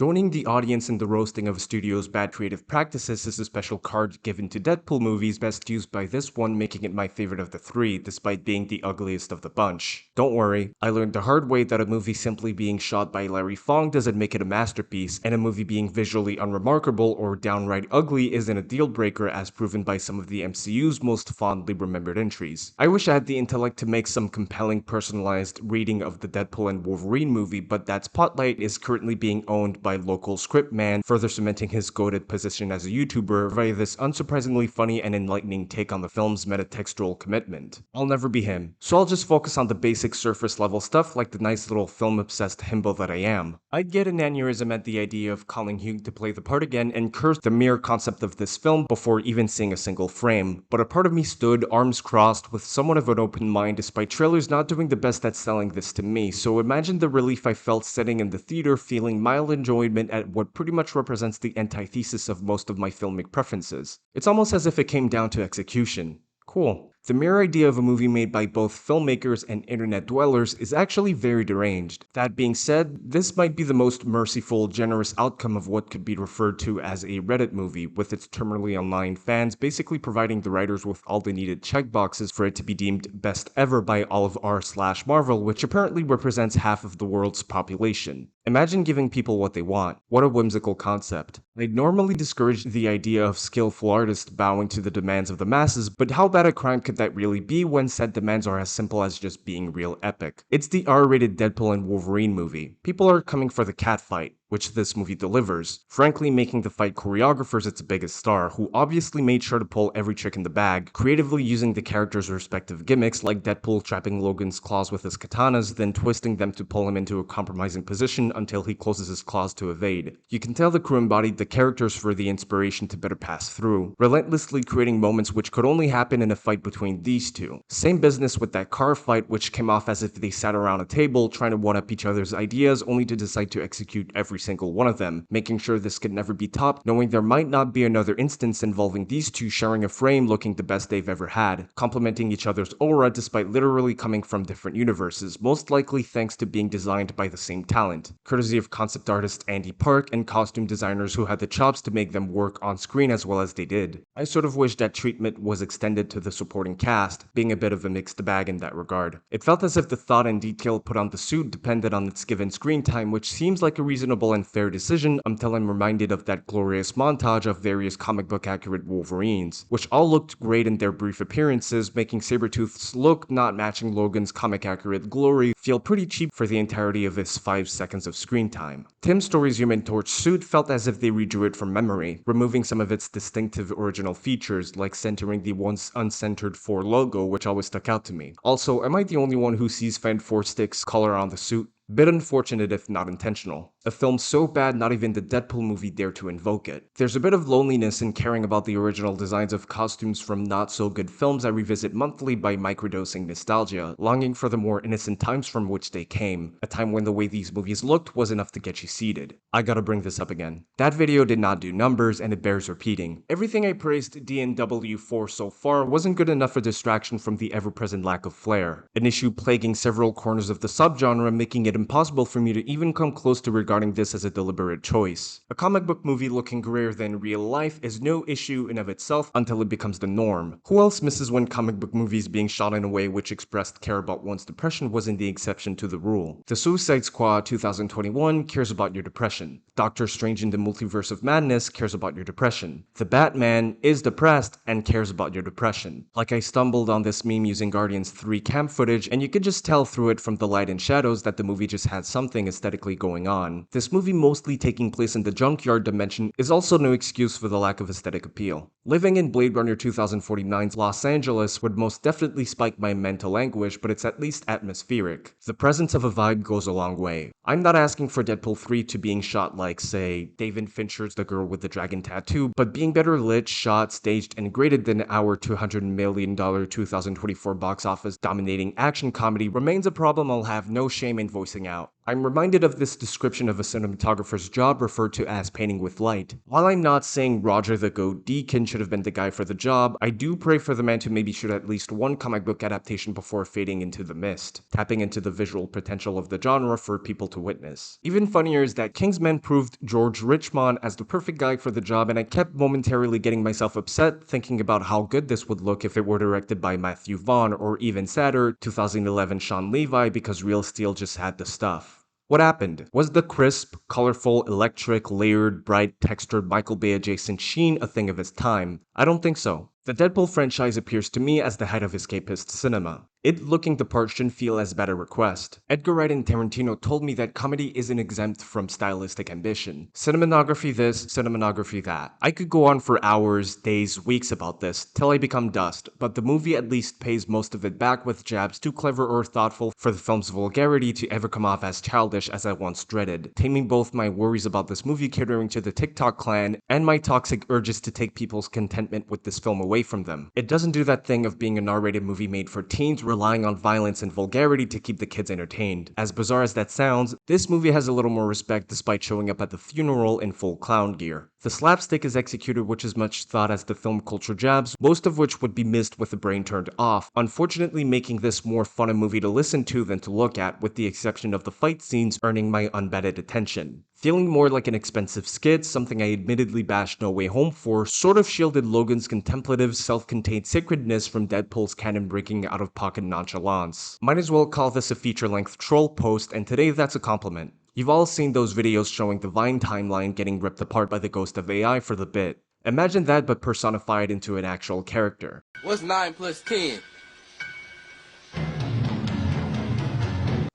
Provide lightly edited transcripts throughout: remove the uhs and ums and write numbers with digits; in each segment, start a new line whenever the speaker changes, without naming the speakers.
Joining the audience in the roasting of a studio's bad creative practices is a special card given to Deadpool movies best used by this one, making it my favorite of the three, despite being the ugliest of the bunch. Don't worry, I learned the hard way that a movie simply being shot by Larry Fong doesn't make it a masterpiece, and a movie being visually unremarkable or downright ugly isn't a deal breaker as proven by some of the MCU's most fondly remembered entries. I wish I had the intellect to make some compelling personalized reading of the Deadpool and Wolverine movie, but that spotlight is currently being owned by local script man, further cementing his goated position as a YouTuber via this unsurprisingly funny and enlightening take on the film's metatextual commitment. I'll never be him, so I'll just focus on the basic surface level stuff like the nice little film-obsessed himbo that I am. I'd get an aneurysm at the idea of calling Hugh to play the part again and curse the mere concept of this film before even seeing a single frame, but a part of me stood, arms crossed, with somewhat of an open mind despite trailers not doing the best at selling this to me, so imagine the relief I felt sitting in the theater feeling mild enjoyment at what pretty much represents the antithesis of most of my filmic preferences. It's almost as if it came down to execution. Cool. The mere idea of a movie made by both filmmakers and internet dwellers is actually very deranged. That being said, this might be the most merciful, generous outcome of what could be referred to as a Reddit movie, with its terminally online fans basically providing the writers with all the needed checkboxes for it to be deemed best ever by all of r/Marvel, which apparently represents half of the world's population. Imagine giving people what they want. What a whimsical concept. I'd normally discourage the idea of skillful artists bowing to the demands of the masses, but how bad a crime could that really be when said demands are as simple as just being real epic? It's the R-rated Deadpool and Wolverine movie. People are coming for the catfight, which this movie delivers, frankly making the fight choreographers its biggest star, who obviously made sure to pull every trick in the bag, creatively using the characters' respective gimmicks like Deadpool trapping Logan's claws with his katanas, then twisting them to pull him into a compromising position until he closes his claws to evade. You can tell the crew embodied the characters for the inspiration to better pass through, relentlessly creating moments which could only happen in a fight between these two. Same business with that car fight, which came off as if they sat around a table trying to one-up each other's ideas only to decide to execute every single one of them, making sure this could never be topped, knowing there might not be another instance involving these two sharing a frame looking the best they've ever had, complementing each other's aura despite literally coming from different universes, most likely thanks to being designed by the same talent, courtesy of concept artist Andy Park and costume designers who had the chops to make them work on screen as well as they did. I sort of wish that treatment was extended to the supporting cast, being a bit of a mixed bag in that regard. It felt as if the thought and detail put on the suit depended on its given screen time, which seems like a reasonable and fair decision until I'm reminded of that glorious montage of various comic book accurate Wolverines, which all looked great in their brief appearances, making Sabretooth's look not matching Logan's comic accurate glory feel pretty cheap for the entirety of his 5 seconds of screen time. Tim Story's Human Torch suit felt as if they redrew it from memory, removing some of its distinctive original features like centering the once uncentered 4 logo, which always stuck out to me. Also, am I the only one who sees Fend 4 Stick's color on the suit? Bit unfortunate if not intentional. A film so bad not even the Deadpool movie dared to invoke it. There's a bit of loneliness in caring about the original designs of costumes from not so good films I revisit monthly by microdosing nostalgia, longing for the more innocent times from which they came, a time when the way these movies looked was enough to get you seated. I gotta bring this up again. That video did not do numbers and it bears repeating. Everything I praised DNW for so far wasn't good enough for distraction from the ever-present lack of flair, an issue plaguing several corners of the subgenre, making it impossible for me to even come close to regarding this as a deliberate choice. A comic book movie looking grayer than real life is no issue in of itself until it becomes the norm. Who else misses when comic book movies being shot in a way which expressed care about one's depression wasn't the exception to the rule? The Suicide Squad 2021 cares about your depression. Doctor Strange in the Multiverse of Madness cares about your depression. The Batman is depressed and cares about your depression. Like I stumbled on this meme using Guardians 3 camp footage and you could just tell through it from the light and shadows that the movie just had something aesthetically going on. This movie mostly taking place in the junkyard dimension is also no excuse for the lack of aesthetic appeal. Living in Blade Runner 2049's Los Angeles would most definitely spike my mental anguish, but it's at least atmospheric. The presence of a vibe goes a long way. I'm not asking for Deadpool 3 to being shot like, say, David Fincher's The Girl with the Dragon Tattoo, but being better lit, shot, staged, and graded than our $200 million 2024 box office dominating action comedy remains a problem I'll have no shame in voicing out. I'm reminded of this description of a cinematographer's job referred to as painting with light. While I'm not saying Roger the Goat Deacon should have been the guy for the job, I do pray for the man to maybe shoot at least one comic book adaptation before fading into the mist, tapping into the visual potential of the genre for people to witness. Even funnier is that Kingsman proved George Richmond as the perfect guy for the job, and I kept momentarily getting myself upset thinking about how good this would look if it were directed by Matthew Vaughn, or even sadder, 2011 Sean Levi, because Real Steel just had the stuff. What happened? Was the crisp, colorful, electric, layered, bright, textured Michael Bay adjacent sheen a thing of its time? I don't think so. The Deadpool franchise appears to me as the height of escapist cinema. It looking the part shouldn't feel as bad a request. Edgar Wright and Tarantino told me that comedy isn't exempt from stylistic ambition. Cinematography this, cinematography that. I could go on for hours, days, weeks about this, till I become dust, but the movie at least pays most of it back with jabs too clever or thoughtful for the film's vulgarity to ever come off as childish as I once dreaded, taming both my worries about this movie catering to the TikTok clan and my toxic urges to take people's contentment with this film away from them. It doesn't do that thing of being an R-rated movie made for teens relying on violence and vulgarity to keep the kids entertained. As bizarre as that sounds, this movie has a little more respect despite showing up at the funeral in full clown gear. The slapstick is executed with as much thought as the film culture jabs, most of which would be missed with the brain turned off, unfortunately making this more fun a movie to listen to than to look at, with the exception of the fight scenes earning my unbatted attention. Feeling more like an expensive skit, something I admittedly bashed No Way Home for, sort of shielded Logan's contemplative, self-contained sacredness from Deadpool's canon-breaking out-of-pocket nonchalance. Might as well call this a feature-length troll post, and today that's a compliment. You've all seen those videos showing the Vine timeline getting ripped apart by the ghost of AI for the bit. Imagine that but personified into an actual character.
What's 9 plus 10?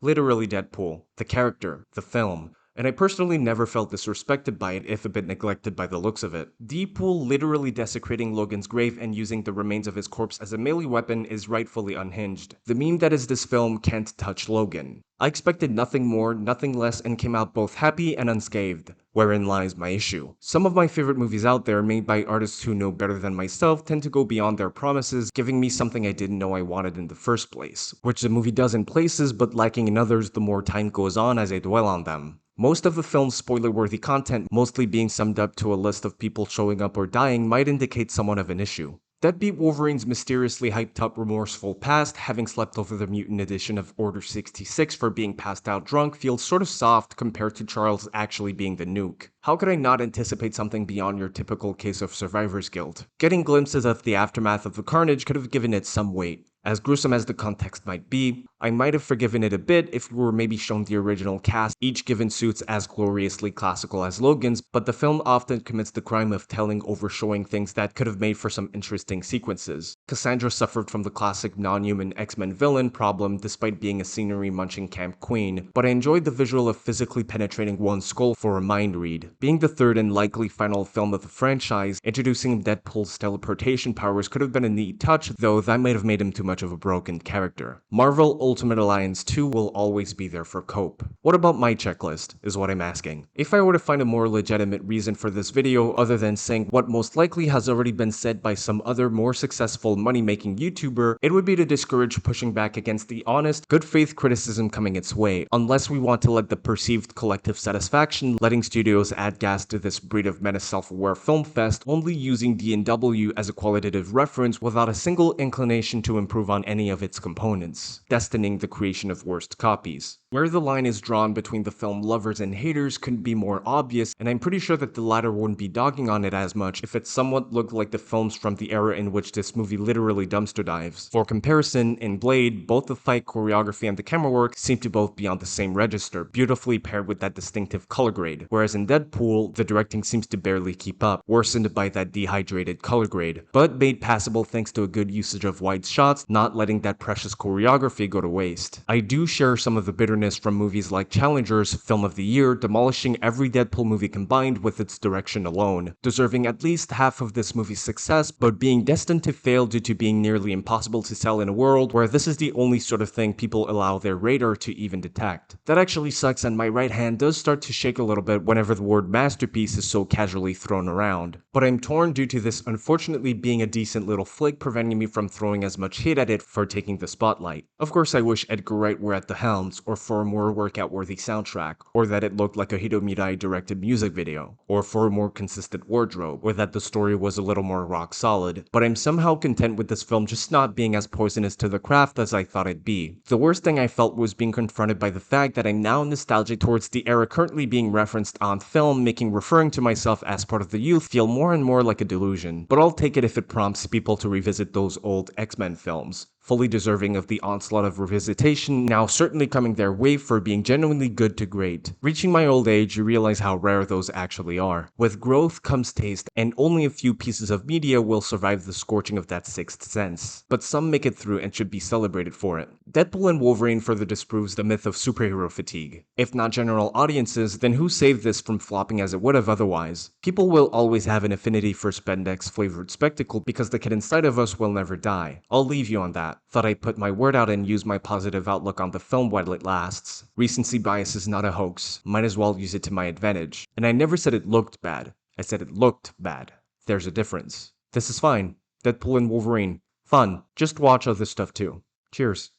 Literally Deadpool, the character, the film. And I personally never felt disrespected by it, if a bit neglected by the looks of it. Deadpool literally desecrating Logan's grave and using the remains of his corpse as a melee weapon is rightfully unhinged. The meme that is this film can't touch Logan. I expected nothing more, nothing less, and came out both happy and unscathed. Wherein lies my issue. Some of my favorite movies out there, made by artists who know better than myself, tend to go beyond their promises, giving me something I didn't know I wanted in the first place, which the movie does in places, but lacking in others the more time goes on as I dwell on them. Most of the film's spoiler-worthy content, mostly being summed up to a list of people showing up or dying, might indicate somewhat of an issue. Deadpool Wolverine's mysteriously hyped-up remorseful past, having slept over the mutant edition of Order 66 for being passed out drunk, feels sort of soft compared to Charles actually being the nuke. How could I not anticipate something beyond your typical case of survivor's guilt? Getting glimpses of the aftermath of the carnage could have given it some weight. As gruesome as the context might be, I might have forgiven it a bit if we were maybe shown the original cast, each given suits as gloriously classical as Logan's, but the film often commits the crime of telling over showing things that could have made for some interesting sequences. Cassandra suffered from the classic non-human X-Men villain problem despite being a scenery-munching camp queen, but I enjoyed the visual of physically penetrating one's skull for a mind read. Being the third and likely final film of the franchise, introducing Deadpool's teleportation powers could have been a neat touch, though that might have made him too much of a broken character. Marvel Ultimate Alliance 2 will always be there for Cope. What about my checklist, is what I'm asking. If I were to find a more legitimate reason for this video other than saying what most likely has already been said by some other more successful money-making YouTuber, it would be to discourage pushing back against the honest, good faith criticism coming its way, unless we want to let the perceived collective satisfaction letting studios add gas to this breed of meta self-aware film fest, only using D&W as a qualitative reference without a single inclination to improve on any of its components, destining the creation of worst copies. Where the line is drawn between the film lovers and haters couldn't be more obvious, and I'm pretty sure that the latter wouldn't be dogging on it as much if it somewhat looked like the films from the era in which this movie literally dumpster dives. For comparison, in Blade, both the fight choreography and the camera work seem to both be on the same register, beautifully paired with that distinctive color grade, whereas in Deadpool, the directing seems to barely keep up, worsened by that dehydrated color grade, but made passable thanks to a good usage of wide shots, not letting that precious choreography go to waste. I do share some of the bitterness from movies like Challengers, Film of the Year, demolishing every Deadpool movie combined with its direction alone, deserving at least half of this movie's success, but being destined to fail due to being nearly impossible to sell in a world where this is the only sort of thing people allow their radar to even detect. That actually sucks, and my right hand does start to shake a little bit whenever the word masterpiece is so casually thrown around. But I'm torn due to this unfortunately being a decent little flick, preventing me from throwing as much hate at it for taking the spotlight. Of course, I wish Edgar Wright were at the helms, or for a more workout-worthy soundtrack, or that it looked like a Hideo Mirai-directed music video, or for a more consistent wardrobe, or that the story was a little more rock-solid, but I'm somehow content with this film just not being as poisonous to the craft as I thought it'd be. The worst thing I felt was being confronted by the fact that I'm now nostalgic towards the era currently being referenced on film, making referring to myself as part of the youth feel more and more like a delusion, but I'll take it if it prompts people to revisit those old X-Men films, fully deserving of the onslaught of revisitation now certainly coming their way for being genuinely good to great. Reaching my old age, you realize how rare those actually are. With growth comes taste, and only a few pieces of media will survive the scorching of that sixth sense. But some make it through and should be celebrated for it. Deadpool and Wolverine further disproves the myth of superhero fatigue. If not general audiences, then who saved this from flopping as it would have otherwise? People will always have an affinity for spandex-flavored spectacle because the kid inside of us will never die. I'll leave you on that. Thought I'd put my word out and use my positive outlook on the film while it lasts. Recency bias is not a hoax. Might as well use it to my advantage. And I never said it looked bad. I said it looked bad. There's a difference. This is fine. Deadpool and Wolverine. Fun. Just watch other stuff too. Cheers.